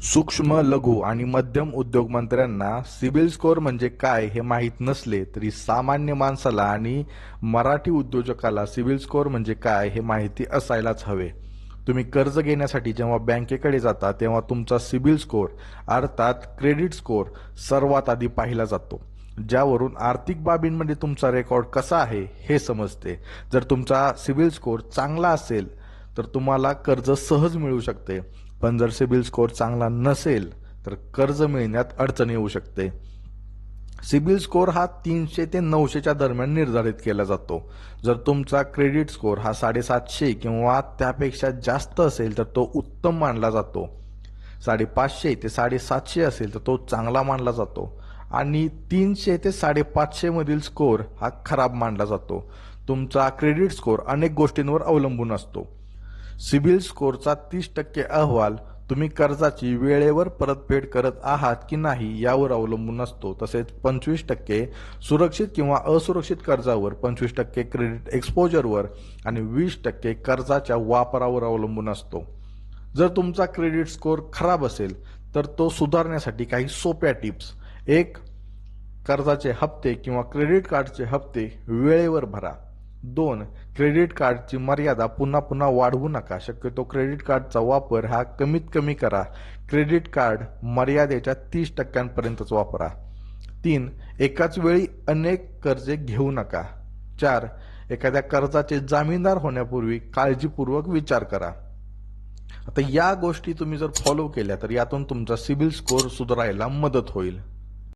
सूक्ष्म, लघु आणि मध्यम उद्योगमंत्र्यांना सिबिल स्कोअर म्हणजे काय हे माहीत नसले तरी सामान्य माणसाला आणि मराठी उद्योजकाला सिबिल स्कोअर म्हणजे काय हे माहिती असायलाच हवे. तुम्ही कर्ज घेण्यासाठी जेव्हा बँकेकडे जाता तेव्हा तुमचा सिबिल स्कोअर अर्थात क्रेडिट स्कोअर सर्वात आधी पाहिला जातो, ज्यावरून आर्थिक बाबींमध्ये तुमचा रेकॉर्ड कसा आहे हे समजते. जर तुमचा सिबिल स्कोअर चांगला असेल तर तुम्हाला कर्ज सहज मिळू शकते, पण जर सिबिल स्कोअर चांगला नसेल तर कर्ज मिळण्यात अडचण येऊ शकते. सिबिल स्कोअर हा 300 ते 900च्या दरम्यान निर्धारित केला जातो. जर तुमचा क्रेडिट स्कोअर हा 750 किंवा त्यापेक्षा जास्त असेल तर तो उत्तम मानला जातो. 550 ते 750 असेल तर तो चांगला मानला जातो आणि 300 ते 550 मधील स्कोअर हा खराब मानला जातो. तुमचा क्रेडिट स्कोअर अनेक गोष्टींवर अवलंबून असतो. सिबिल स्कोअरचा 30% अहवाल तुम्ही कर्जाची वेळेवर परतफेड करत आहात की नाही यावर अवलंबून असतो. तसेच 25% सुरक्षित किंवा असुरक्षित कर्जावर, 25% क्रेडिट एक्सपोजरवर आणि 20% कर्जाच्या वापरावर अवलंबून असतो. जर तुमचा क्रेडिट स्कोअर खराब असेल तर तो सुधारण्यासाठी काही सोप्या टिप्स. 1. कर्जाचे हप्ते किंवा क्रेडिट कार्डचे हप्ते वेळेवर भरा. 2. क्रेडिट कार्डची मर्यादा पुन्हा पुन्हा वाढवू नका. शक्यतो क्रेडिट कार्डचा वापर हा कमीत कमी करा. क्रेडिट कार्ड मर्यादेच्या 30% वापरा. 3. एकाच वेळी अनेक कर्जे घेऊ नका. 4. एखाद्या कर्जाचे जामीनदार होण्यापूर्वी काळजीपूर्वक विचार करा. आता या गोष्टी तुम्ही जर फॉलो केल्या तर यातून तुमचा सिबिल स्कोअर सुधारायला मदत होईल.